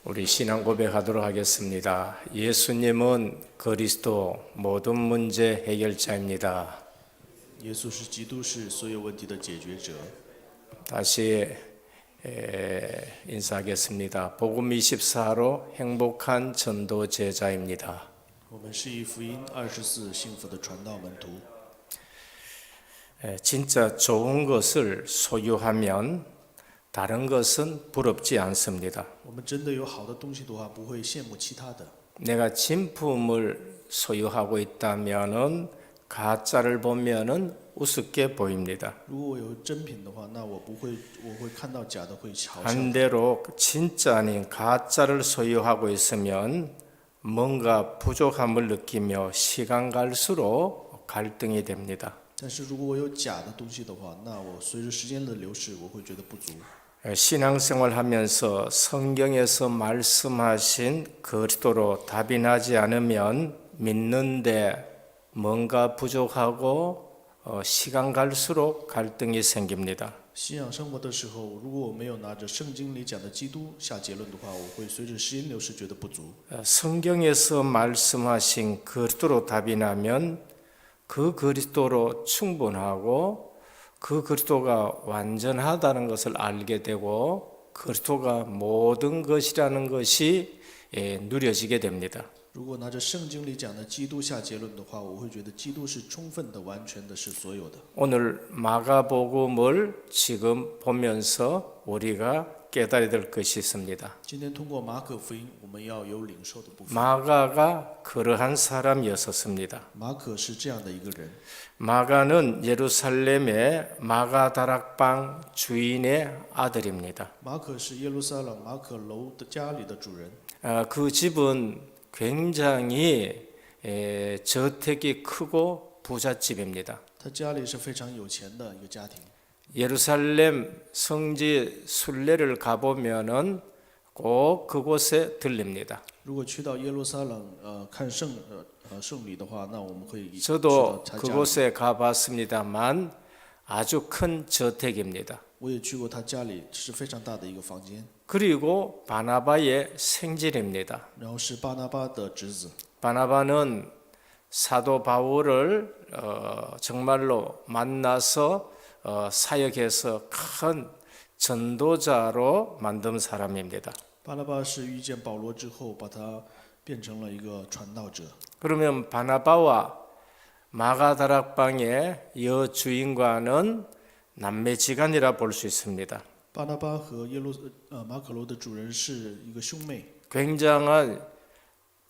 우리 신앙 고백하도록 하겠습니다. 예수님은 그리스도 모든 문제 해결자입니다. 耶稣是基督，是所有问题的解决者。 다시 인사하겠습니다. 복음 24로 행복한 전도 제자입니다. 我们是以福音24幸福的传道门徒。 진짜 좋은 것을 소유하면 다른 것은 부럽지 않습니다. 我们真的有好的东西的话，不会羡慕其他的。 내가 진품을 소유하고 있다면은 가짜를 보면은 우습게 보입니다. 如果我有真品的话，那我会看到假的会嘲笑。 반대로 진짜 아닌 가짜를 소유하고 있으면 뭔가 부족함을 느끼며 시간 갈수록 갈등이 됩니다. 但是如果我有假的东西的话，那我随着时间的流逝，我会觉得不足。 신앙생활 하면서 성경에서 말씀하신 그리스도로 답이 나지 않으면 믿는데 뭔가 부족하고 시간 갈수록 갈등이 생깁니다. 信仰生活的时候，如果我没有拿着圣经里讲的基督下结论的话，我会随着时间流逝觉得不足。 성경에서 말씀하신 그리스도로 답이 나면 그 그리스도로 충분하고 그 그리스도가 완전하다는 것을 알게 되고 그리스도가 모든 것이라는 것이 누려지게 됩니다. 如果拿着圣经里讲的基督下结论的话，我会觉得基督是充分的、完全的，是所有的。 오늘 마가복음을 지금 보면서 우리가 깨달아야 될 것이 있습니다. 今天通过马可福音，我们要有领受的部分。 마가가 그러한 사람이었습니다. 马可是这样的一个人， 마가는 예루살렘의 마가다락방 주인의 아들입니다. 马可是耶路撒冷马可楼的家里的主人。 그 집은 굉장히 저택이 크고 부잣집입니다. 他家里是非常有钱的一个家庭。 예루살렘 성지 순례를 가보면은 꼭 그곳에 들립니다. 如果去到耶路撒冷看圣礼的话，那我们会去 저도 到他家里。 그곳에 가봤습니다만 아주 큰 저택입니다. 我也去过他家里，是非常大的一个房间。 그리고 바나바의 생질입니다. 然后是巴拿巴的侄子， 바나바는 사도 바울을 정말로 만나서 사역해서 큰 전도자로 만든 사람입니다. 巴拿巴是遇见保罗之后，把他变成了一个传道者。 그러면 바나바와 마가다락방의 여주인과는 남매지간이라 볼 수 있습니다. 巴拿巴和马可楼的主人是一个兄妹。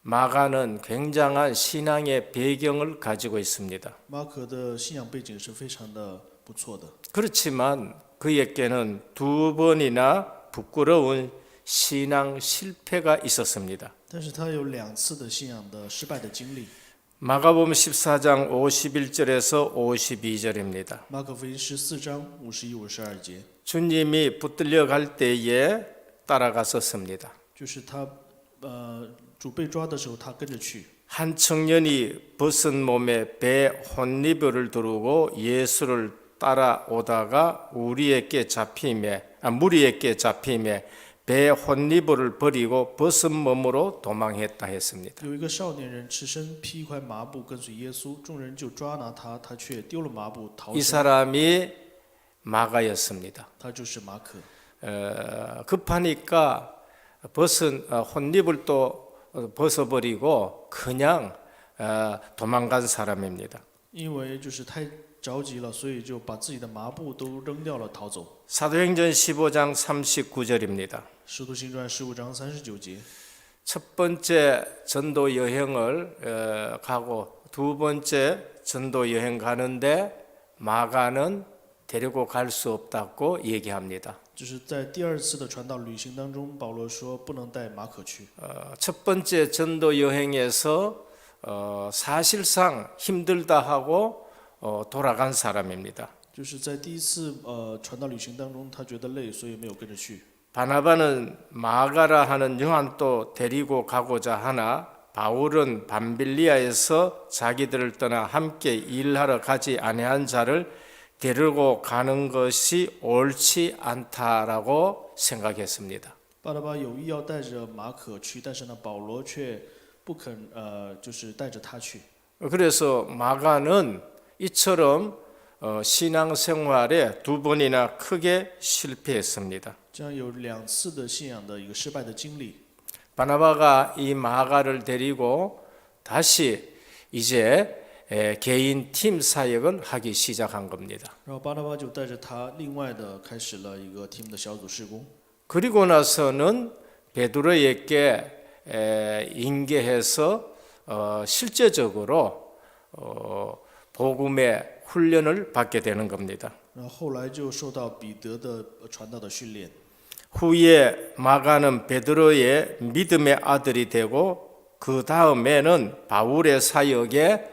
마가는 굉장한 신앙의 배경을 가지고 있습니다. 马可的信仰背景是非常的不错的， 그렇지만 그에게는 두 번이나 부끄러운 신앙 실패가 있었습니다. 但是他有2次的信仰的失败的经历。 마가복음 14장 51절에서 52절입니다. 马可福音14章51、52节， 주님이 붙들려 갈 때에 따라갔었습니다. 就是他主被抓的时候，他跟着去。 한 청년이 벗은 몸에 배 혼리별을 두르고 예수를 따라오다가 무리에게 잡힘에 배 혼리별을 버리고 벗은 몸으로 도망했다 했습니다. 有一个少年人赤身披一块麻布跟随耶稣，众人就抓拿他，他却丢了麻布逃 이 走。 사람이 마가였습니다. 他就是马可。 급하니까 벗은 혼립을 또 벗어버리고 그냥 도망간 사람입니다. 因为就是太着急了，所以就把自己的麻布都扔掉了，逃走。 사도행전 15장 39절입니다. 使徒行传15章39节， 첫 번째 전도 여행을 가고 두 번째 전도 여행 가는데 마가는 데리고 갈 수 없다고 얘기합니다. 就是在第2次的传道旅行当中，保罗说不能带马可去。 첫 번째 전도 여행에서 사실상 힘들다 하고 돌아간 사람입니다. 就是在第1次传道旅行当中，他觉得累，所以没有跟着去。 바나바는 마가라 하는 요한도 데리고 가고자 하나 바울은 밤빌리아에서 자기들을 떠나 함께 일하러 가지 아니한 자를 데리고 가는 것이 옳지 않다라고 생각했습니다. 巴拿巴有意要带着马可去，但是呢，保罗却不肯，就是带着他去。 그래서 마가는 이처럼 신앙생활에 두 번이나 크게 실패했습니다. 这样有2次的信仰的一个失败的经历。 바나바가 이 마가를 데리고 다시 이제 개인 팀 사역을 하기 시작한 겁니다. 然后巴拿巴就带着他另外的开始了一个 team 的小组事工。 그리고 나서는 베드로에게 인계해서 실제적으로 복음의 훈련을 받게 되는 겁니다. 然后后来就受到彼得的传道的训练。 후에 마가는 베드로의 믿음의 아들이 되고 그 다음에는 바울의 사역에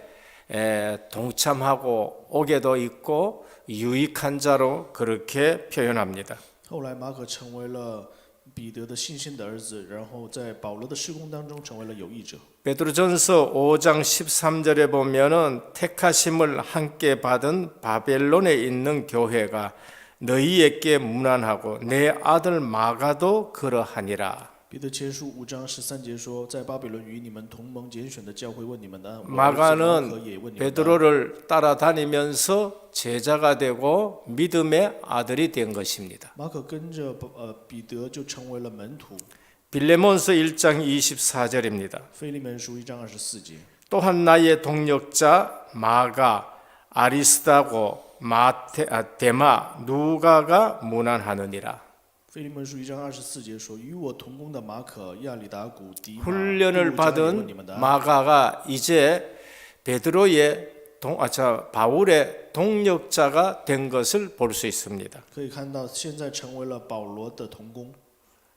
동참하고 오게도 있고 유익한 자로 그렇게 표현합니다. 后来马可成为了彼得的信心的儿子，然后在保罗的事工当中成为了有益者。 베드로전서 5장 13절에 보면은 택하심을 함께 받은 바벨론에 있는 교회가 너희에게 문안하고 내 아들 마가도 그러하니라. 彼得前书5章13节说，在巴比伦与你们同盟拣选的教会问你们的安，我儿子马可也问你们的安。 베드로를 따라다니면서 제자가 되고 믿음의 아들이 된 것입니다. 马可跟着彼得就成为了门徒。 빌레몬서 1장 24절입니다. 腓利门书1章24节。 또한 나의 동력자 마가 아리스다고 데마 누가가 문안하느니라. 腓利门书1章24节说，与我同工的马可、亚里达古、迪马、 훈련을 路加也问你 받은 们的安。 마가가 이제 베드로의 바울의 동력자가 된 것을 볼 수 있습니다. 可以看到，现在成为了保罗的同工。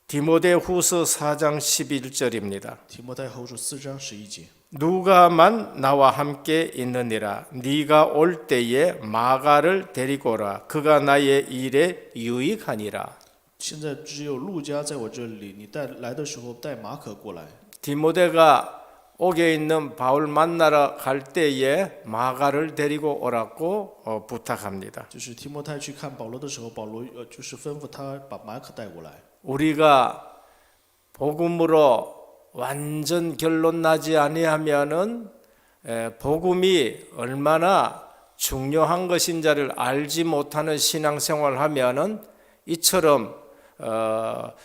디모데후서 4장 11절입니다. 提摩太后书4章11节。 누가만 나와 함께 있느니라. 네가 올 때에 마가를 데리고 오라. 그가 나의 일에 유익하니라. 现在只有路加在我这里，你来的时候带马可过来。 디모데가 옥에 있는 바울 만나러 갈 때에 마가를 데리고 오라고 부탁합니다. 就是提摩太去看保罗的时候，保罗就是吩咐他把马可带过来。 우리가 복음으로 완전 결론 나지 아니하면은 복음이 얼마나 중요한 것인지를 알지 못하는 신앙생활을 하면은 이처럼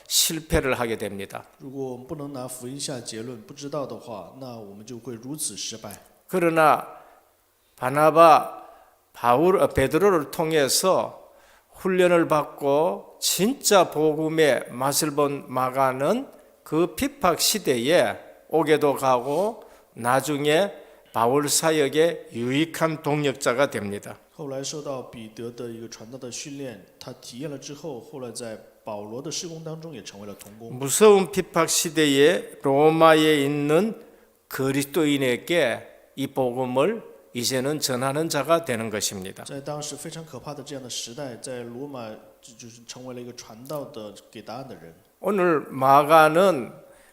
실패를 하게 됩니다. 如果我们不能拿福音下结论，不知道的话，那我们就会如此失败。 그러나 바나바, 베드로를 통해서 훈련을 받고 진짜 복음의 맛을 본 마가는 그 핍박 시대에 오게도 가고 나중에 바울 사역의 유익한 동력자가 됩니다. 后来受到彼得的一个传道的训练，他体验了之后，后来在保罗的事工当中也成为了同工。 무서운 핍박 시대에 로마에 있는 그리스도인에게 이 복음을 이제는 전하는 자가 되는 것입니다. 在当时非常可怕的这样的时代，在罗马就是成为了一个传道的给答案的人。 오늘 마가는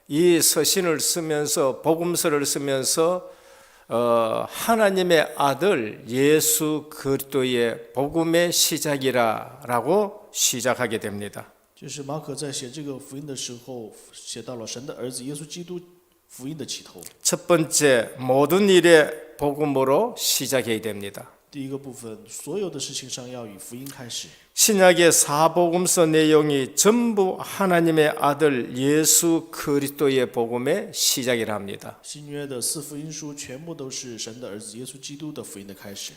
이 서신을 쓰면서 복음서를 쓰면서 하나님의 아들 예수 그리스도의 복음의 시작이라고 시작하게 됩니다. 就是马可在写这个福音的时候，写到了神的儿子耶稣基督福音的起头。 첫 번째 모든 일의 복음으로 시작해야 됩니다. 第一个部分，所有的事情上要以福音开始。 신약의 사복음서 내용이 전부 하나님의 아들 예수 그리스도의 복음의 시작이라 합니다. 新约的4福音书全部都是神的儿子耶稣基督的福音的开始。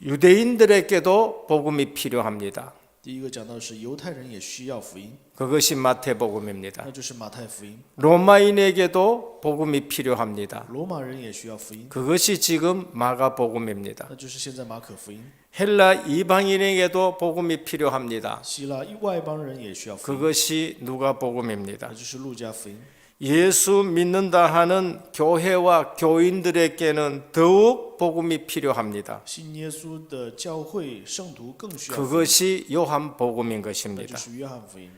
유대인들에게도 복음이 필요합니다. 第一个讲到是犹太人也需要福音， 그것이 마태복음입니다. 那就是马太福音。 로마인에게도 복음이 필요합니다. 罗马人也需要福音， 그것이 지금 마가복음입니다. 那就是现在马可福音。 헬라 이방인에게도 복음이 필요합니다. 希腊外邦人也需要福音， 그것이 누가복음입니다. 那就是路加福音。 예수 믿는다 하는 교회와 교인들에게는 더욱 복음이 필요합니다. 信耶稣的教会圣徒更需要福音， 그것이 요한복음인 那就 것입니다. 是约翰福音。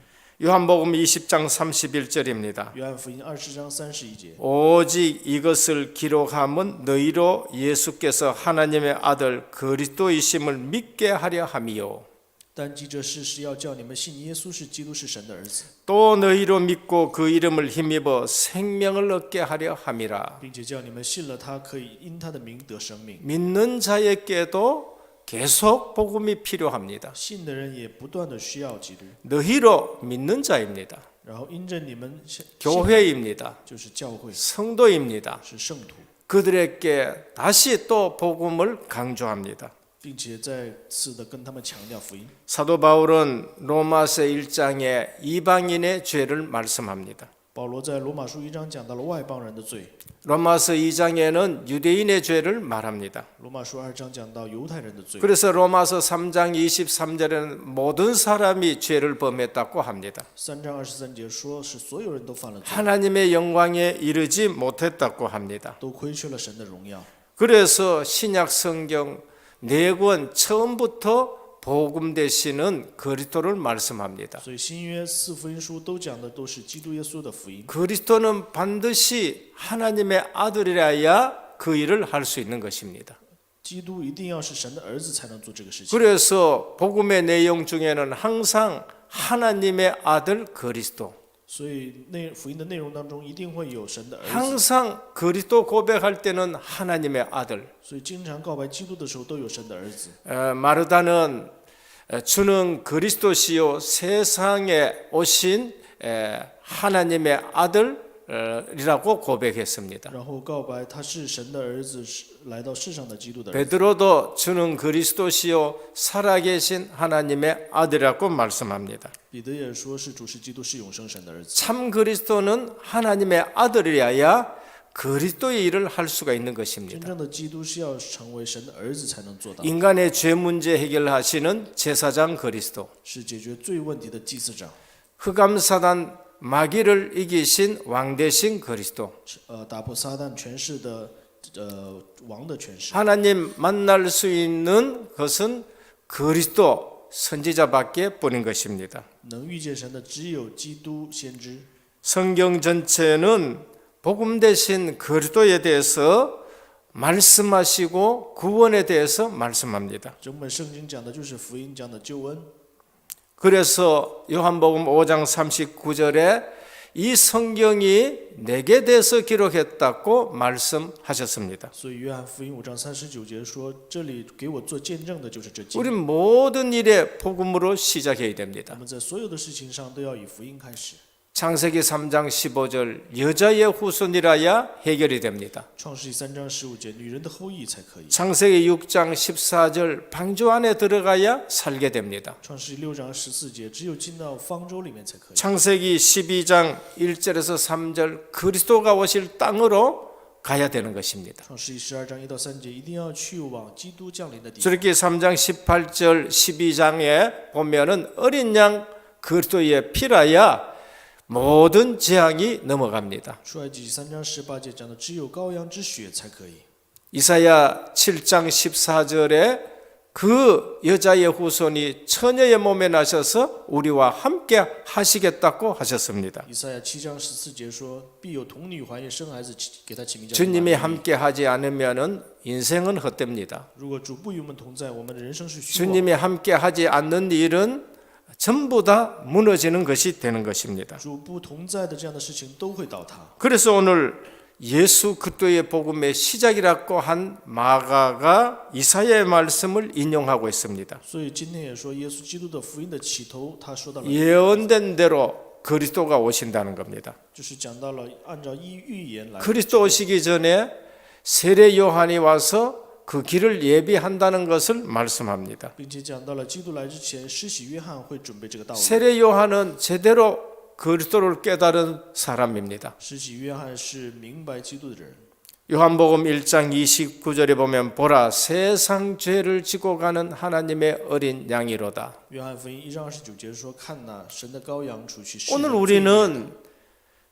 요한복음 20장 31절입니다. 约翰福音20章31节， 오직 이것을 기록함은 너희로 예수께서 하나님의 아들 그리스도이심을 믿게 하려 함이요. 但记这事是要叫你们信耶稣是基督是神的儿子， 또 너희로 믿고 그 이름을 힘입어 생명을 얻게 하려 함이라. 并且叫你们信了他，可以因他的名得生命。 믿는 자에게도 계속 복음이 필요합니다. 信的人也不断的需要基督， 너희로 믿는 자입니다. 然后因着你们信 교회입니다. 就是教会， 성도입니다. 是圣徒， 그들에게 다시 또 복음을 강조합니다. 并且再次的跟他们强调福音。 사도 바울은 로마서 1장에 이방인의 죄를 말씀합니다. 保罗在罗马书1章讲到了外邦人的罪， 로마서 2장에는 유대인의 죄를 말합니다. 罗马书2章讲到犹太人的罪。 그래서 로마서 3장 23절에는 모든 사람이 죄를 범했다고 합니다. 3章23节说是所有人都犯了罪， 하나님의 영광에 이르지 못했다고 합니다. 都亏缺了神的荣耀。 그래서 신약 성경 4권 처음부터 복음 되시는 그리스도를 말씀합니다. 所以新约4福音书都讲的都是基督耶稣的福音。 그리스도는 반드시 하나님의 아들이라야 그 일을 할 수 있는 것입니다. 基督一定要是神的儿子才能做这个事情。 그래서 복음의 내용 중에는 항상 하나님의 아들 그리스도, 所以福音的内容当中一定会有神的儿子。 항상 그리스도 고백할 때는 하나님의 아들. 所以经常告白基督的时候都有神的儿子。 마르다는 주는 그리스도시요 세상에 오신 하나님의 아들이라고 고백했습니다. 然后告白他是神的儿子，是来到世上的基督的儿子。 베드로도 주는 그리스도시요 살아계신 하나님의 아들이라고 말씀합니다. 彼得也说是主是基督是永生神的儿子。 참 그리스도는 하나님의 아들이어야 그리스도의 일을 할 수가 있는 真 것입니다. 正的基督是要成为神的儿子才能做到， 인간의 죄 문제 해결하시는 제사장 그리스도, 是解决罪问题的祭司长， 흑암사단 마귀를 이기신 왕 대신 그리스도, 打破撒旦权势的王的权势。 하나님 만날 수 있는 것은 그리스도 선지자밖에 뿐인 것입니다. 能遇见神的只有基督先知。 성경 전체는 복음 대신 그리스도에 대해서 말씀하시고 구원에 대해서 말씀합니다. 整本圣经讲的就是福音，讲的救恩。 그래서 요한복음 5장 39절에 이 성경이 내게 대해서 기록했다고 말씀하셨습니다. 所以约翰福音5章39节说：“这里给我做见证的就是这经。 우리 모든 일에 복음으로 시작해야 我 됩니다. 们在所有的事情上都要以福音开始。 창세기 3장 15절 여자의 후손이라야 해결이 됩니다. 创世纪3章15节，女人的后裔才可以。 창세기 6장 14절 방주 안에 들어가야 살게 됩니다. 创世纪6章14节，只有进到方舟里面才可以。 창세기 12장 1절에서 3절 그리스도가 오실 땅으로 가야 되는 것입니다. 创世纪12章1到3节，一定要去往基督降临的地方。 출애굽기 3장 18절 12장에 보면은 어린 양 그리스도의 피라야 모든 재앙이 넘어갑니다. 出埃及3章18节讲的，只有羔羊之血才可以。 이사야 7장 14절에 그 여자의 후손이 처녀의 몸에 나셔서 우리와 함께 하시겠다고 하셨습니다. 以赛亚7章14节说：“必有童女怀孕生孩子，给他起名叫 주님이 马利亚。 함께 하지 않으면은 인생은 헛됩니다. 如果主不与我们同在，我们的人生是虚妄。 주님이 함께 하지 않는 일은 전부 다 무너지는 것이 되는 것입니다. 主不同在的这样的事情都会倒塌。 그래서 오늘 예수 그리스도의 복음의 시작이라고 한 마가가 이사야의 말씀을 인용하고 있습니다. 所以今天也说，耶稣基督的福音的起头，他说到了， 예언된 대로 그리스도가 오신다는 겁니다. 就是讲到了按照预言来。 그리스도 오시기 전에 세례 요한이 와서 그 길을 예비한다는 것을 말씀합니다. 并且讲到了基督来之前，施洗约翰会准备这个道路。 세례 요한은 제대로 그리스도를 깨달은 사람입니다. 施洗约翰是明白基督的人。 요한복음 1장 29절에 보면 보라 세상 죄를 지고 가는 하나님의 어린 양이로다. 约翰福音1章29节说：“看哪，神的羔羊除去世人 오늘 罪孽。” 우리는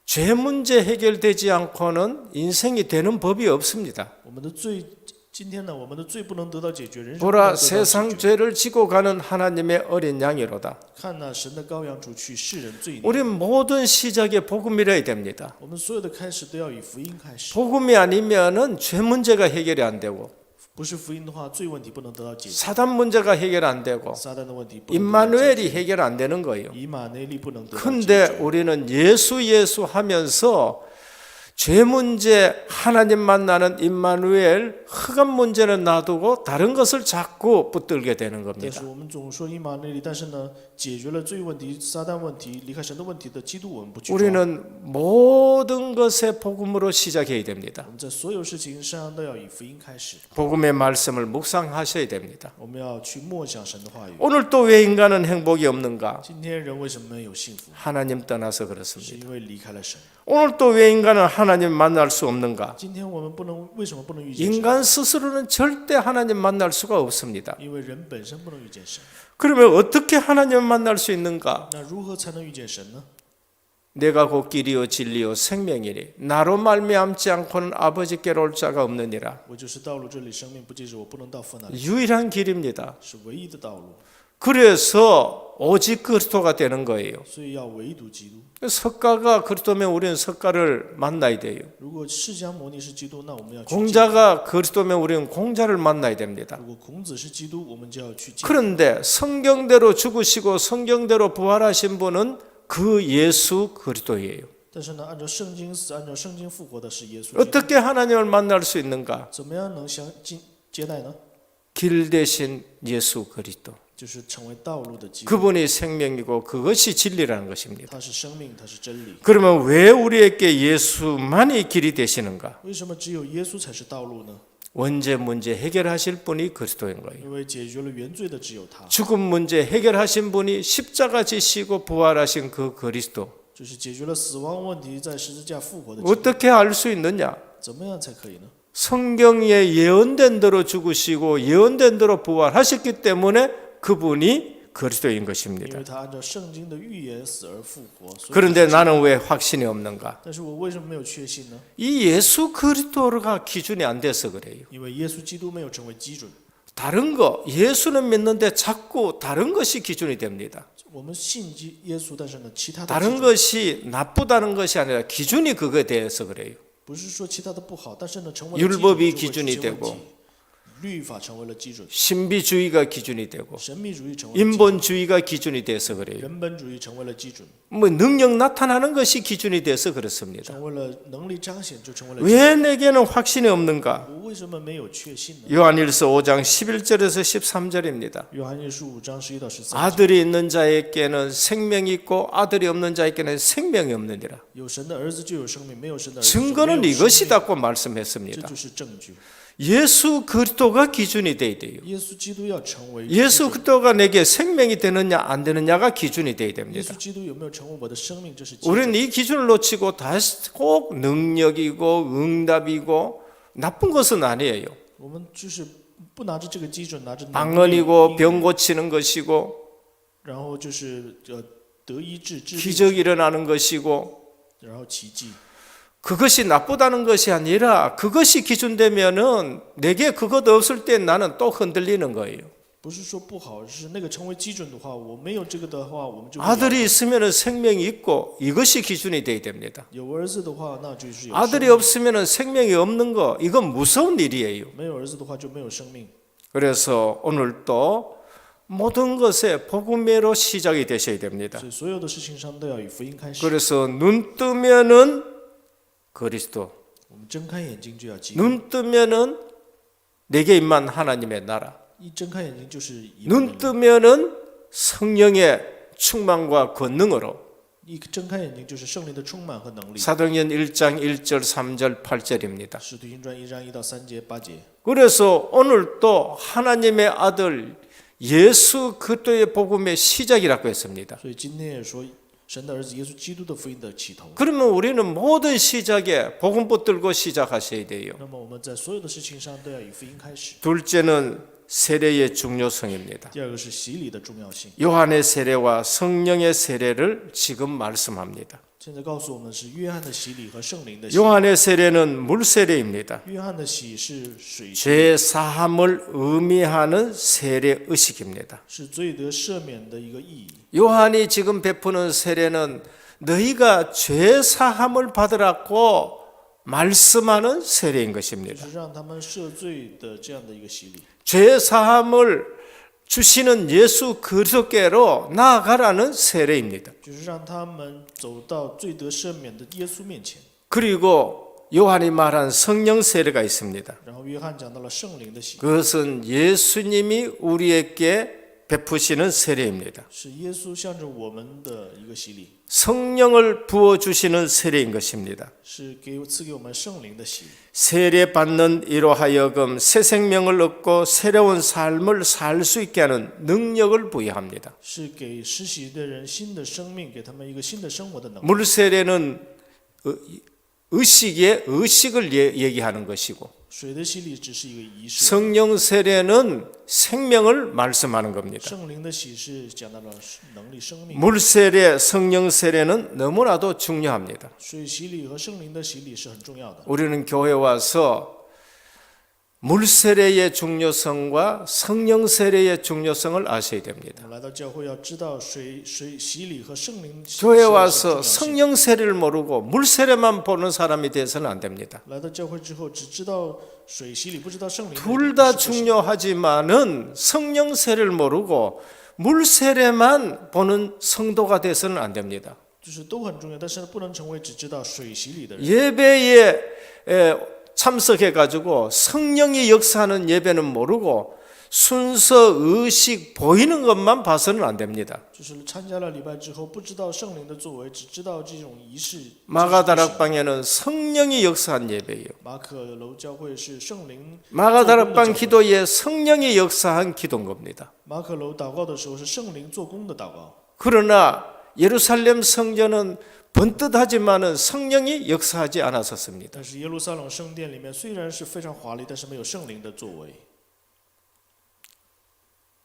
죄 문제 해결되지 않고는 인생이 되는 법이 없습니다. 我们的罪，今天呢，我们的罪不能得到解决，人生不能 보라 得到解 세상 决。 죄를 지고 가는 하나님의 어린 양이로다. 看那神的羔羊除去世人罪孽。 우리 모든 시작에 복음이라야 됩니다. 我们所有的开始都要以福音开始， 복음이 아니면은 죄 문제가 해결이 안 되고 不是福音的话，罪问题不能得到解决， 사단 문제가 해결 안 되고 撒旦的问题不能得到解 임마누엘이 决， 해결 안 되는 거예요. 以马内利不能得到解 근데 决。 우리는 예수 하면서 죄 문제, 하나님 만나는 임마누엘, 흑암 문제는 놔두고 다른 것을 자꾸 붙들게 되는 但 겁니다. 是我们总说以马内利，但是呢，解决了罪问题、撒旦问题、离开神的问题的基督，我们不去抓。 우리는 모든 것의 복음으로 시작해야 됩니다. 我们在所有事情上都要以福音开始， 복음의 말씀을 묵상하셔야 됩니다. 我们要去默想神的话语。 오늘 또 왜 인간은 행복이 없는가? 今天人为什么没有幸福？ 하나님 떠나서 是 그렇습니다. 因为离开了神。 오늘 또 왜 인간은 하나님 만날 수 없는가? 今天我们为什么不能遇见神？ 인간 스스로는 절대 하나님 만날 수가 없습니다. 因为人本身不能遇见神。 그러면 어떻게 하나님을 만날 수 있는가? 那如何才能遇见神呢？ 내가 곧 길이요 진리요 생명이니 나로 말미암지 않고는 아버지께로 올 자가 없느니라. 我就是道路、真理、生命，不借着我不能到父那里， 유일한 길입니다. 是唯一的道路。 그래서 오직 그리스도가 되는 거예요. 所以要唯独基督。 석가가 그리스도면 우리는 석가를 만나야 돼요. 如果释迦牟尼是基督，那我们要去见。 공자가 그리스도면 우리는 공자를 만나야 됩니다. 如果孔子是基督，我们就要去见。 그런데 성경대로 죽으시고 성경대로 부활하신 분은 그 예수 그리스도예요. 但是呢，按照圣经死，按照圣经复活的是耶稣基督。 어떻게 하나님을 만날 수 있는가? 怎么样能接待呢？ 길 대신 예수 그리스도. 就是成为道路的基督。 그분이 생명이고 그것이 진리라는 것입니다. 他是生命，他是真理。 그러면 왜 우리에게 예수만이 길이 되시는가? 为什么只有耶稣才是道路呢？ 원죄 문제 해결하실 분이 그리스도인 거예요. 因为解决了原罪的只有他， 죽음 문제 해결하신 분이 십자가 지시고 부활하신 그 그리스도. 就是解决了死亡问题，在十字架复活的基督。 어떻게 알 수 있느냐? 怎么样才可以呢？ 성경에 예언된 대로 죽으시고 예언된 대로 부활하셨기 때문에 그분이 그리스도인 因 것입니다. 为他按照圣经的预言死而复活。所以 그런데 나는 왜 확신이 없는가? 但是我为什么没有确信呢？ 이 예수 그리스도가 기준이 안 돼서 그래요. 因为耶稣基督没有成为基准。 다른 거 예수는 믿는데 자꾸 다른 것이 기준이 됩니다. 我们信耶稣，但是呢，其他的 다른 基准 것이 나쁘다는 것이 아니라 기준이 그거에 대해서 그래요. 不是说其他的不好，但是呢，成为了 율법이 基准 기준이 就会出现问 되고 题。律法成为了基准， 신비주의가 기준이 되고 神秘主义成为了基准， 인본주의가 기준이 돼서 그래요. 人本主义成为了基准， 뭐 능력 나타나는 것이 기준이 돼서 그렇습니다. 成为了能力彰显就成为了基准。 왜 내게는 확신이 없는가? 我为什么没有确信呢？ 요한일서 5장 11절에서 13절입니다. 约翰一书5章11到13节， 아들이 있는 자에게는 생명이 있고 아들이 없는 자에게는 생명이 없느니라. 有神的儿子就有生命，没有神的儿子就没有 증거는 生命。 이것이다고 这 말씀했습니다. 就是证据。 예수 그리스도가 기준이 돼야 돼요. 耶稣基督要成为 예수 基准 그리스도가 내게 생명이 되느냐 안 되느냐가 기준이 돼야 耶 됩니다. 稣基督有没有成为我的生命，这是基 우리는 准。 이 기준을 놓치고 다시 꼭 능력이고 응답이고 나쁜 것은 아니에요. 我们就是不拿着这个基准，拿着能力 방언이고 병 고치는 것이고 然后就是得医治、治病， 기적이 일어나는 것이고 然后奇迹。 그것이 나쁘다는 것이 아니라 그것이 기준되면은 내게 그것 없을 때 나는 또 흔들리는 거예요. 不是说不好，是那个成为基准的话，我没有这个的话，我们就会 아들이 있으면은 생명이 있고 이것이 기준이 돼야 됩니다. 有儿子的话，那就是有 아들이 生命 없으면은 생명이 없는 거 이건 무서운 일이에요. 没有儿子的话就没有生命。 그래서 오늘 또 모든 것에 복음으로 시작이 되셔야 됩니다. 所以所有的事情上都要以福音开始。 그래서 눈 뜨면은 그리스도, 我们睁开眼睛就要基督， 눈 뜨면은 내게 임한 하나님의 나라, 一睁开眼睛就是以 눈 뜨면은 성령의 충만과 권능으로 一睁开眼睛就是圣灵的充满和能力。 사도행전 1장 1절 3절 8절입니다. 使徒行传1章1到3节8节。 그래서 오늘 또 하나님의 아들 예수 그리스도의 복음의 시작이라고 했습니다. 所以今天也说，神的儿子耶稣基督的福音的起头。 그러면 우리는 모든 시작에 복음 붙들고 시작하셔야 돼요. 那么我们在所有的事情上都要以福音开始。 둘째는 세례의 중요성입니다. 第二个是洗礼的重要性。 요한의 세례와 성령의 세례를 지금 말씀합니다. 现在告诉我们是约翰的洗礼和圣灵的洗。 요한의 세례는 물 세례입니다. 约翰的洗是水， 죄 사함을 의미하는 세례 의식입니다. 是罪得赦免的一个意义。 요한이 지금 베푸는 세례는 너희가 죄 사함을 받으라고 말씀하는 세례인 就 것입니다. 是让他们赦罪的这样的一个洗礼。 죄 사함을 주시는 예수 그리스도께로 나아가라는 세례입니다. 就是让他们走到罪得赦免的耶稣面前。 그리고 요한이 말한 성령 세례가 있습니다. 然后约翰讲到了圣灵的洗， 그것은 예수님이 우리에게 베푸시는 세례입니다. 是耶稣向着我们的一个洗礼， 성령을 부어 주시는 세례인 것입니다. 是赐给我们圣灵的洗礼， 세례 받는 이로 하여금 새 생명을 얻고 새로운 삶을 살 수 있게 하는 능력을 부여합니다. 是给施洗的人新的生命，给他们一个新的生活的能力。 물 세례는 의식을 얘기하는 것이고 水的洗礼只是一个仪式， 성령 세례는 생명을 말씀하는 겁니다. 圣灵的洗是讲到了能力、生命。 물 세례, 성령 세례는 너무나도 중요합니다. 水洗礼和圣灵的洗礼是很重要的。 우리는 교회 와서 물 세례의 중요성과 성령 세례의 중요성을 아셔야 됩니다. 我们来到教会要知道水洗礼和圣灵洗 교회 礼的 와서 重要性。 성령 세례를 모르고 물 세례만 보는 사람이 되어서는 안 됩니다. 来到教会之后，只知道水洗礼，不知道圣灵。 둘 다 중요하지만은 성령 세례를 모르고 물 세례만 보는 성도가 돼서는 안 됩니다. 就是都很重要，但是不能成为只知道水洗礼的人。 예배에 참석해 가지고 성령이 역사하는 예배는 모르고 순서 의식 보이는 것만 봐서는 안 됩니다. 就是参加了礼拜之后，不知道圣灵的作为，只知道这种仪式。 마가다락방에는 성령이 역사한 예배예요. 马可楼教会是圣灵。 마가다락방 기도에 성령이 역사한 기도인 겁니다. 马可楼祷告的时候是圣灵做工的祷告。 그러나 예루살렘 성전은 번듯하지만은 성령이 역사하지 않았었습니다. 但是耶路撒冷圣殿里面虽然是非常华丽，但是没有圣灵的作为。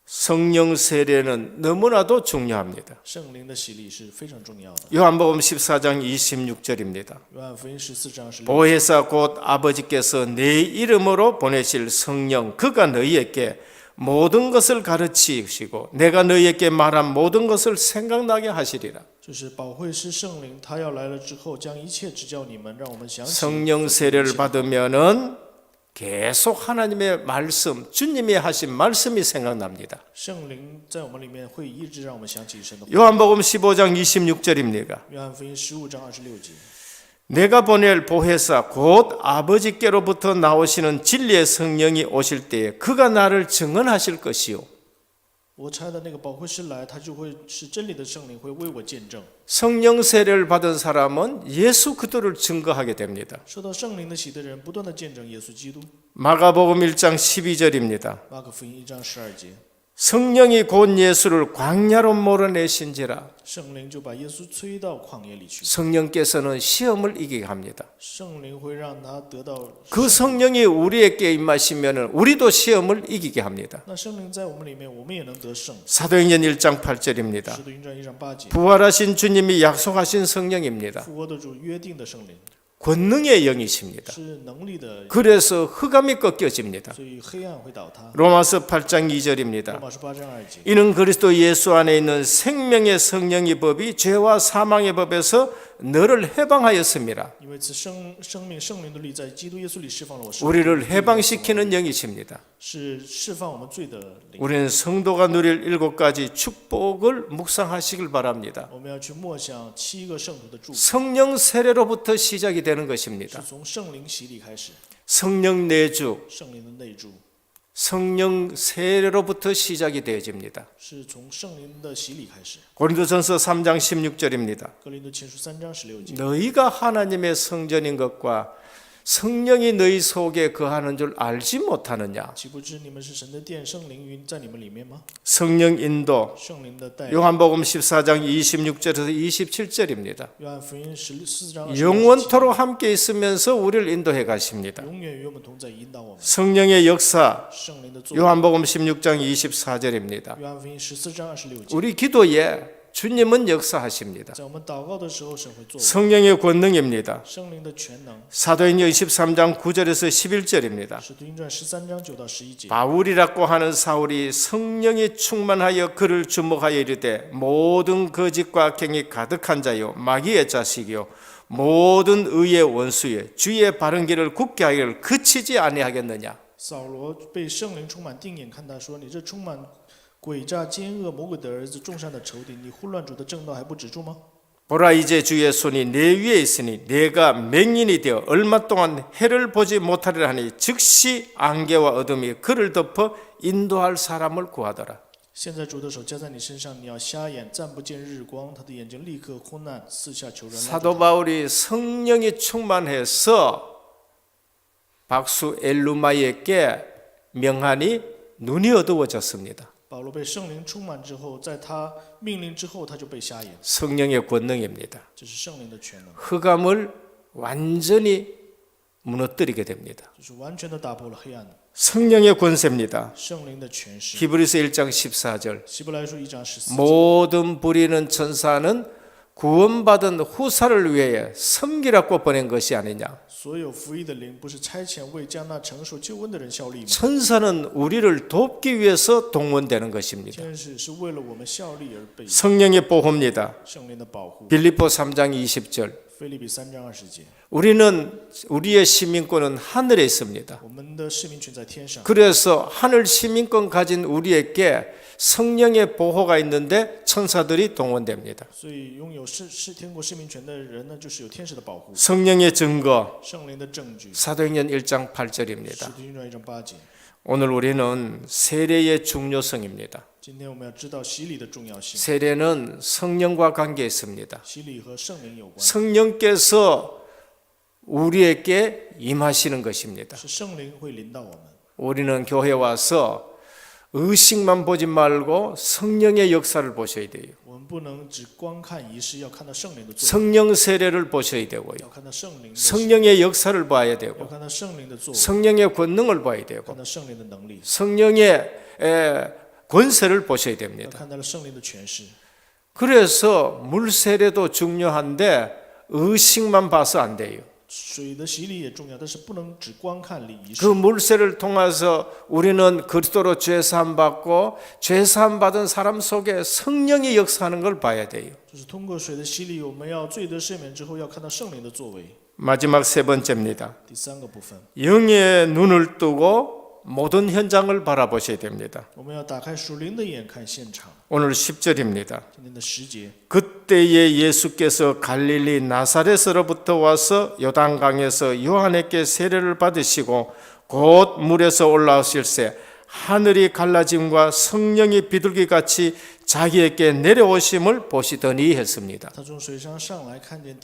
성령 세례는 너무나도 중요합니다. 圣灵的洗礼是非常重要的。 요한복음 14장 26절입니다. 约翰福音14章26。 보혜사 곧 아버지께서 내 이름으로 보내실 성령 그가 너희에게 모든 것을 가르치시고 내가 너희에게 말한 모든 것을 생각나게 하시리라. 就是保惠师圣灵，他要来了之后，将一切指教你们，让我们想起。 성령 세례를 받으면은 계속 하나님의 말씀, 주님이 하신 말씀이 생각납니다. 圣灵在我们里面会一直让我们想起神的话。 요한복음 15장 26절입니다. 约翰福音15章26节。 내가 보낼 보혜사 곧 아버지께로부터 나오시는 진리의 성령이 오실 때에 그가 나를 증언하실 것이요. 我差的那个保惠师来，他就会是真理的圣灵，会为我见证。 성령 세례를 받은 사람은 예수 그리스도를 증거하게 됩니다. 受到圣灵的洗的人，不断的见证耶稣基督。 마가복음 1장 12절입니다. 马可福音1章12节， 성령이 곧 예수를 광야로 몰아내신지라 圣灵就把耶稣催到旷野里去。 성령께서는 시험을 이기게 합니다. 圣灵会让他得到。 그 성령이 우리에게 임하시면 우리도 시험을 이기게 합니다. 那圣灵在我们里面，我们也能得胜。 사도행전 1장 8절입니다. 使徒行传1章8节， 부활하신 주님이 약속하신 성령입니다. 复活的主约定的圣灵 권능의 영이십니다. 是能力的， 그래서 흑암이 꺾여집니다. 所以黑暗会倒塌。 로마서 8장 罗 2절입니다. 马书8章2节， 이는 그리스도 예수 안에 있는 생명의 성령의 법이 죄와 사망의 법에서 너를 해방하였습니다. 因为此生命圣灵的力在基督耶稣里释放了我生命， 우리를 해방시키는 영이십니다. 是释放我们罪的灵。 우리는 성도가 누릴 7가지 축복을 묵상하시길 바랍니다. 我们要去默想7个圣徒的祝福， 성령 세례로부터 시작이 되는 것입니다. 是从圣灵洗礼开始， 성령 내주, 圣灵的内住 성령 세례로부터 시작이 되어집니다. 是从圣灵的洗礼开始。 고린도전서 3장 16절입니다. 哥林多前书3章16节， 너희가 하나님의 성전인 것과 성령이 너희 속에 거하는 줄 알지 못하느냐. 岂不知你们是神的殿，圣灵云在你们里面吗？ 성령 인도, 圣灵的带领。 요한복음 14장 26절에서 27절입니다. 约翰福音14章27 영원토록 함께 있으면서 우리를 인도해 가십니다. 永远与我们同在，引导我们。 성령의 역사, 圣灵的作为。 요한복음 16장 24절입니다. 约翰福音14章26节， 우리 기도에 주님은 역사하십니다. 在我们祷告的时候，神会作为。 성령의 권능입니다. 圣灵的全能。 사도행전 23장 9절에서 11절입니다. 使徒行传13章9到11节。 바울이라고 하는 사울이 성령이 충만하여 그를 주목하여 이르되 모든 거짓과 악행이 가득한 자요 마귀의 자식이요 모든 의의 원수에 주의 바른 길을 굳게 하기를 그치지 아니하겠느냐. 扫罗被圣灵充满，定眼看他说：“你这充满诡诈、奸恶、魔鬼的儿子，众善的仇敌，你混乱主的正道还不止住吗？ 보라 이제 주의 손이 내 위에 있으니 내가 맹인이 되어 얼마 동안 해를 보지 못하리라 하니 즉시 안개와 어둠이 그를 덮어 인도할 사람을 구하더라. 现在主的手加在你身上，你要瞎眼，暂不见日光，他的眼睛立刻昏暗，四下求人来。” 사도 바울이 성령이 충만해서 박수 엘루마에게 명하니 눈이 어두워졌습니다. 保罗被圣灵充满之后，在他命令之后，他就被瞎眼， 성령의 권능입니다. 这是圣灵的全能， 흑암을 완전히 무너뜨리게 됩니다. 就是完全的打破了黑暗， 성령의 권세입니다. 圣灵的权势。 히브리서 1장 14절 希伯来书1章14节， 모든 부리는 천사는 구원받은 후사를 위해 섬기라고 보낸 것이 아니냐. 所有服役的灵不是差遣为将那承受救恩的人效力吗？ 천사는 우리를 돕기 위해서 동원되는 것입니다. 天使是为了我们效力而被 성령의 보호입니다. 圣灵的保护。 빌립보 3장 20절 腓立比3章20节， 우리의 시민권은 하늘에 있습니다. 我们的市民权在天上， 그래서 하늘 시민권 가진 우리에게 성령의 보호가 있는데 천사들이 동원됩니다. 所以拥有天国市民权的人呢，就是有天使的保护。 성령의 증거 圣灵的证据， 사도행전 1장 使 8절입니다. 徒行传1章8节。 오늘 우리는 세례의 중요성입니다. 今天我们要知道洗礼的重要性， 세례는 성령과 관계 있습니다. 洗礼和圣灵有关， 성령께서 우리에게 임하시는 것입니다. 是圣灵会领导我们。 우리는 교회 와서 의식만 보지 말고 성령의 역사를 보셔야 돼요. 我们不能只光看仪式，要看到圣灵的作为， 성령 세례를 보셔야 되고요. 要看到圣灵的， 성령의 역사를 봐야 要 되고 看到圣灵的作为， 성령의 권능을 봐야 看 되고 到圣灵的能力， 성령의 권세를 보셔야 要 됩니다. 看到了圣灵的权势。 그래서 물 세례도 중요한데 의식만 봐서 안 돼요. 水的洗礼也重要，但是不能只光看礼仪 그 式。 물세를 통해서 우리는 그리스도로 죄사함 받고 죄사함 받은 사람 속에 성령이 역사하는 걸 봐야 돼요. 就是通过水的洗礼，我们要罪得赦免之后，要看到圣灵的作为。 마지막 세 번째입니다. 第三个部分， 영의 눈을 뜨고 모든 현장을 바라보셔야 됩니다. 我们要打开属灵的眼看现场。 오늘 10절입니다. 今天的10节， 그때에 예수께서 갈릴리 나사렛으로부터 와서 요단강에서 요한에게 세례를 받으시고 곧 물에서 올라오실새 하늘이 갈라짐과 성령이 비둘기같이 자기에게 내려오심을 보시더니 했습니다. 他从水上上来，看见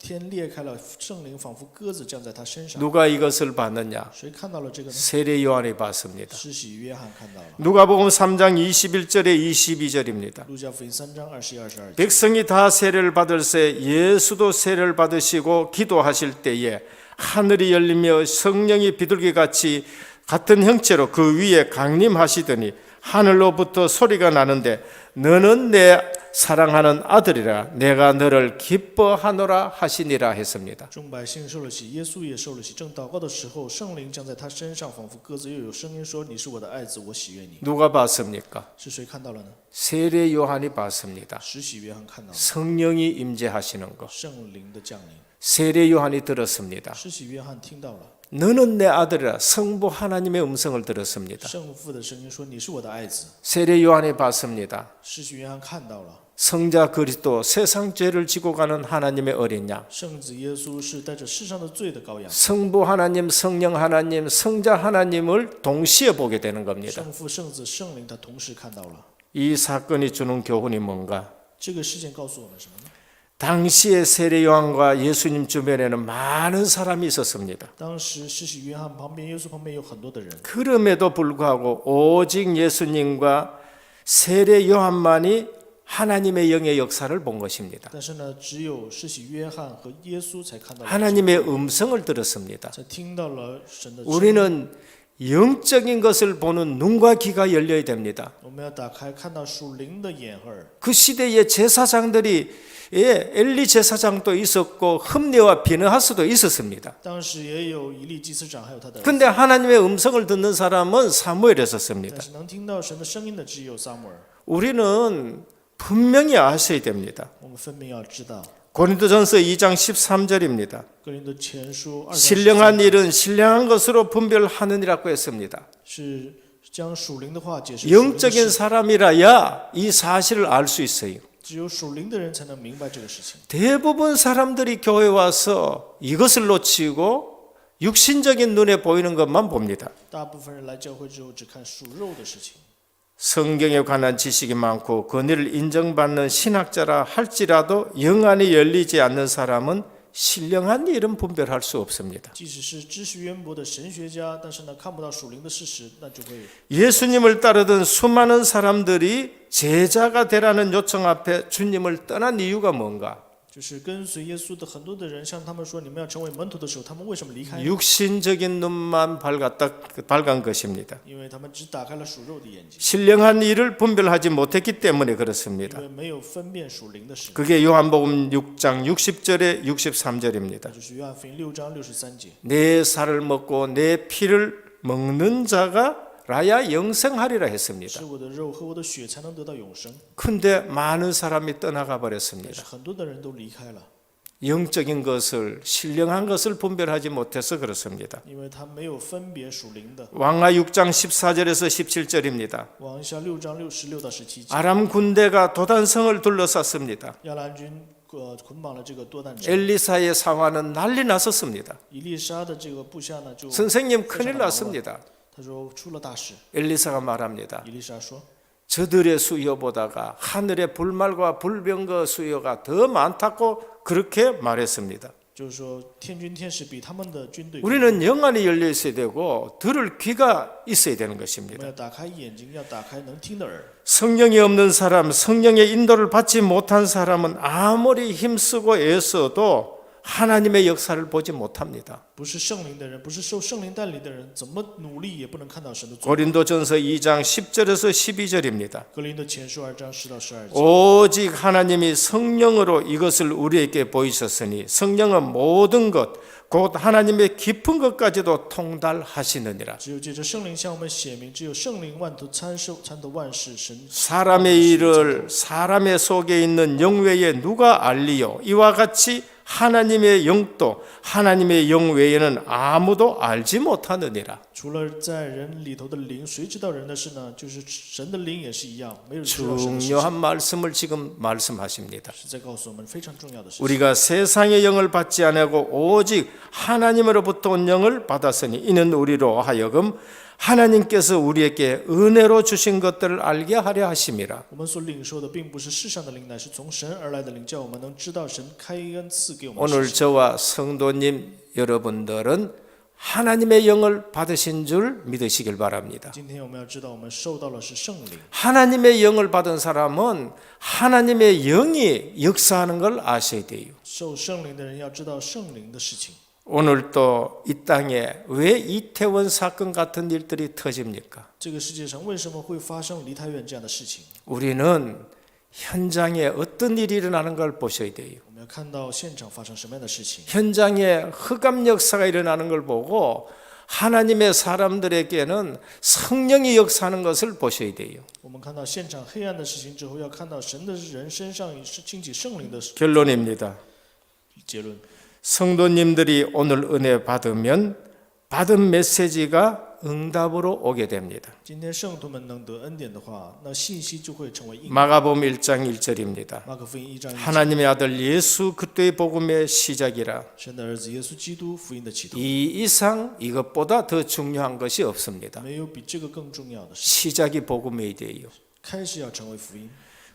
天裂开了，圣灵仿佛鸽子降在他身上。 누가 이것을 봤느냐? 谁看到了这个呢？ 세례 요한이 봤습니다. 施洗约翰看到了。 누가복음 3장 21절에 22절입니다. 路加福音3章21、22节。 백성이 다 세례를 받을새 예수도 세례를 받으시고 기도하실 때에 하늘이 열리며 성령이 비둘기같이 같은 형체로 그 위에 강림하시더니 하늘로부터 소리가 나는데 너는 내 사랑하는 아들이라 내가 너를 기뻐하노라 하시니라 했습니다. 众百姓受了洗，耶稣也受了洗。正祷告的时候，圣灵降在他身上，仿佛鸽子，又有声音说：“你是我的爱子，我喜悦你。 누가 봤습니까? ”是谁看到了呢？ 세례 요한이 봤습니다. 施洗约翰看到了 성령이 임재하시는 것. 圣灵的降临。 세례 요한이 들었습니다. 施洗约翰听到了 너는 내 아들이라 성부 하나님의 음성을 들었습니다. 圣父的声音说：“你是我的爱子。 세례 요한이 봤습니다. 施洗约翰看到了 성자 그리스도 세상 죄를 지고 가는 하나님의 어린 양. 圣子耶稣是带着世上的罪的羔羊， 성부 하나님, 성령 하나님, 성자 하나님을 동시에 보게 되는 겁니다. 圣父、圣子、圣灵，他同时看到了。 이 사건이 주는 교훈이 뭔가? 这个事件告诉我们什么呢？ 당시의 세례 요한과 예수님 주변에는 많은 사람이 있었습니다. 当时施洗约翰旁边，耶稣旁边有很多的人， 그럼에도 불구하고 오직 예수님과 세례 요한만이 하나님의 영의 역사를 본 것입니다. 但是呢，只有施洗约翰和耶稣才看到了， 하나님의 음성을 들었습니다. 才听到了神的声音。 우리는 영적인 것을 보는 눈과 귀가 열려야 됩니다. 我们要打开看到属灵的眼耳。 그 시대의 제사장들이 엘리 제사장도 있었고 흠내와 비느하스도 있었습니다. 当时也有以利祭司长，还有他的儿子， 근데 하나님의 음성을 듣는 사람은 사무엘이었습니다. 但是能听到神的声音的只有撒母耳。 우리는 분명히 아셔야 됩니다. 我们分明要知道， 고린도전서 2장 13절입니다. 哥林多前书2章 신령한 일은 신령한 것으로 분별하느니라고 했습니다. 是将属灵的话解释属灵的 영적인 事， 사람이라야 이 사실을 알 수 있어요. 只有属灵的人才能明白这个事情。 대부분 사람들이 교회 와서 이것을 놓치고 육신적인 눈에 보이는 것만 봅니다. 大部分人来教会之后只看属肉的事情， 성경에 관한 지식이 많고 권위를 인정받는 신학자라 할지라도 영안이 열리지 않는 사람은 신령한 일은 분별할 수 없습니다. 即使是知识渊博的神学家，但是呢看不到属灵的事实，那就会 예수님을 따르던 수많은 사람들이 제자가 되라는 요청 앞에 주님을 떠난 이유가 뭔가? 就是跟随耶稣的很多的人，向他们说你们要成为门徒的时候，他们为什么离开？ 육신적인 눈만 밝은 것입니다. 因为他们只打开了属肉的眼睛， 신령한 일을 분별하지 못했기 때문에 因 그렇습니다. 为没有分辨属灵的事。 그게 요한복음 6장 60절에 63절입니다. 那就是约翰福音6章63节， 내 살을 먹고 내 피를 먹는 자가 라야 영생하리라 했습니다. 吃我的肉喝我的血才能得到永生。 근데 많은 사람이 떠나가 但是 버렸습니다. 很多的人都离开了， 영적인 것을 신령한 것을 분별하지 못해서 그렇습니다. 因为他没有分别属灵的。 왕하 6장 14절에서 17절입니다. 王下6章16到17节， 아람 군대가 도단성을 둘러쌌습니다. 亚兰军捆绑了这个多担城， 엘리사의 상황은 난리 났었습니다. 以利沙的这个部下呢就 선생님 큰일 났습니다. 他说出了大事。 엘리사가 말합니다. 以利沙说， 저들의 수요보다가 하늘의 불말과 불병거 수요가 더 많다고 그렇게 말했습니다. 就是说天军天使比他们的军队， 우리는 영안이 열려 있어야 되고 들을 귀가 있어야 되는 我们 것입니다. 要打开眼睛，要打开能听的耳。 성령이 없는 사람, 성령의 인도를 받지 못한 사람은 아무리 힘쓰고 애써도 하나님의 역사를 보지 못합니다. 不是圣灵的人，不是受圣灵带领的人，怎么努力也不能看到神的作为。 고린도전서 2장 10절에서 12절입니다. 格林的前书2章10到12节， 오직 하나님이 성령으로 이것을 우리에게 보이셨으니 성령은 모든 것, 곧 하나님의 깊은 것까지도 통달하시느니라. 只有借着圣灵向我们显明，只有圣灵万头参透万事，神 사람의 일을 사람의 속에 있는 영 외에 누가 알리요? 이와 같이 하나님의 영도 하나님의 영 외에는 아무도 알지 못하느니라. 除了在人里头的灵，谁知道人的事呢？就是神的灵也是一样，没有人知道神的事情。 중요한 말씀을 지금 말씀하십니다. 是在告诉我们非常重要的事情。 우리가 세상의 영을 받지 아니하고 오직 하나님으로부터 온 영을 받았으니 이는 우리로 하여금 하나님께서 우리에게 은혜로 주신 것들을 알게 하려 하심이라. 我们所领受的并不是世上的灵，乃是从神而来的灵，叫我们能知道神开恩赐给我们的 오늘 事情。 저와 성도님 여러분들은 하나님의 영을 받으신 줄 믿으시길 바랍니다. 今天我们要知道，我们受到了是圣灵。 하나님의 영을 받은 사람은 하나님의 영이 역사하는 걸 아셔야 돼요. 受圣灵的人要知道圣灵的事情。 오늘 또 이 땅에 왜 이태원 사건 같은 일들이 터집니까? 这个世界上为什么会发生梨泰院这样的事情？ 우리는 현장에 어떤 일이 일어나는 걸 보셔야 돼요. 我们要看到现场发生什么样的事情。 현장에 흑암 역사가 일어나는 걸 보고 하나님의 사람들에게는 성령이 역사하는 것을 보셔야 돼요. 我们看到现场黑暗的事情之后，要看到神的人身上是兴起圣灵的 결론입니다. 结论。 성도님들이 오늘 은혜 받으면 받은 메시지가 응답으로 오게 됩니다. 今天圣徒们能得恩典的话，那信息就会成为应。 마가복음 1장 1절입니다. 马可福音1章1节， 하나님의 아들 예수 그리스도의 복음의 시작이라. 神的儿子耶稣基督福音的起头， 이 이상 이것보다 더 중요한 것이 없습니다. 没有比这个更重要的事。 시작이 복음의 돼요. 开始要成为福音，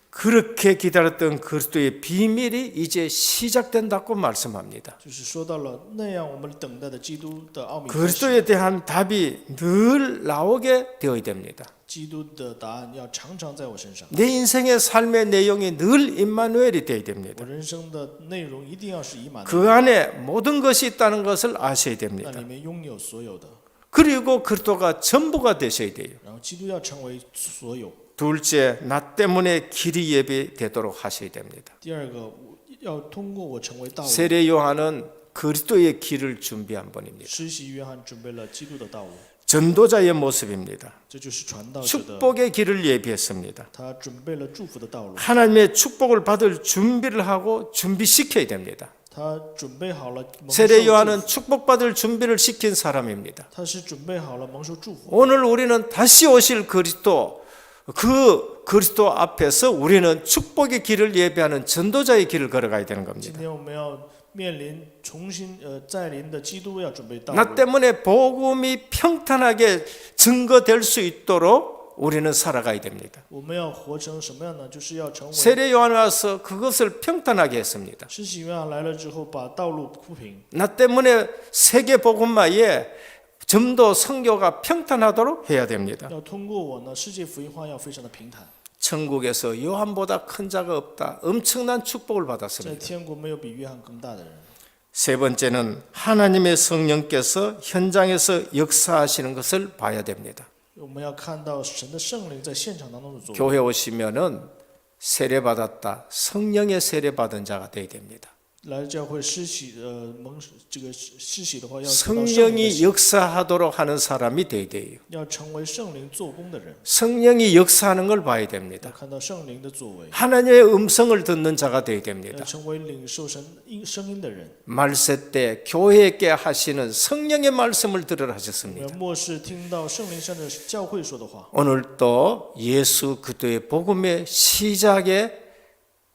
그렇게 기다렸던 그리스도의 비밀이 이제 시작된다고 말씀합니다. 就是说到了那样我们等待的基督的奥秘开始， 그리스도에 대한 답이 늘 나오게 되어야 됩니다. 基督的答案要常常在我身上， 내 인생의 삶의 내용이 늘 임마누엘이 되어야 됩니다. 我人生的内容一定要是以满的， 그 안에 모든 것이 있다는 것을 아셔야 那 됩니다. 里面拥有所有的， 그리고 그리스도가 전부가 되셔야 돼요. 然后基督要成为所有。 둘째, 나 때문에 길이 예비되도록 하셔야 됩니다. 第二个，要通过我成为道路。 세례 요한은 그리스도의 길을 준비한 분입니다. 施洗约翰准备了基督的道路， 전도자의 모습입니다. 这就是传道者的， 축복의 길을 예비했습니다. 他准备了祝福的道路， 하나님의 축복을 받을 준비를 하고 준비시켜야 됩니다. 他准备好了蒙受 세례 祝 요한은 福， 축복받을 준비를 시킨 사람입니다. 他是准备好了蒙受祝福。 오늘 우리는 다시 오실 그리스도, 그 그리스도 앞에서 우리는 축복의 길을 예비하는 전도자의 길을 걸어가야 되는 今 겁니다. 天我们要面临重新再临的基督，要准备道 나 路。 때문에 복음이 평탄하게 증거될 수 있도록 우리는 살아가야 됩니다. 我们要活成什么样呢？就是要成为 세례 요한 와서 그것을 평탄하게 했습니다. 施洗约翰来了之后，把道路铺平。 나 때문에 세계 복음화에 전도 선교가 평탄하도록 해야 됩니다. 要通过我呢，世界福音化要非常的平坦。 천국에서 요한보다 큰 자가 없다. 엄청난 축복을 在 받았습니다. 天国没有比约翰更大的人。 세 번째는 하나님의 성령께서 현장에서 역사하시는 것을 봐야 됩니다. 我们要看到神的圣灵在现场当中的作为。 교회 오시면은 세례 받았다. 성령의 세례 받은 자가 되어야 됩니다. 来教会施洗，这个施洗的话，要受到圣灵的 성령이 洗， 역사하도록 하는 사람이 되어야 돼요. 要成为圣灵做工的人， 성령이 역사하는 걸 봐야 要 됩니다. 看到圣灵的作为， 하나님의 음성을 듣는 자가 되어야 要 됩니다. 成为领受神声音的人。 말세 때 교회에게 하시는 성령의 말씀을 들으라 我 하셨습니다. 们末世听到圣灵向着教会说的话。 오늘도 예수 그리스도의 복음의 시작에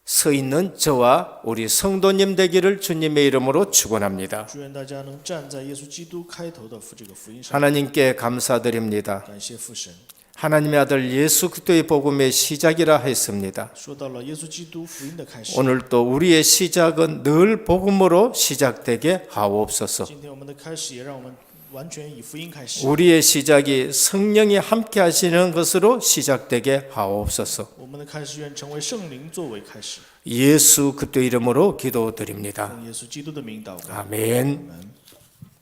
서 있는 저와 우리 성도님 되기를 주님의 이름으로 축원합니다. 祝愿大家能站在耶稣基督开头的这个福音上， 하나님께 감사드립니다. 感谢父神。 하나님의 아들 예수 그리스도의 복음의 시작이라 했습니다. 说到了耶稣基督福音的开始， 오늘도 우리의 시작은 늘 복음으로 시작되게 하옵소서. 今天我们的开始也让我们完全以福音开始。 우리의 시작이 성령이 함께 하시는 것으로 시작되게 하옵소서. 我们的开始愿成为圣灵作为开始。 예수 그리스도 이름으로 기도드립니다. 奉耶稣基督的名祷告。 아멘. 阿门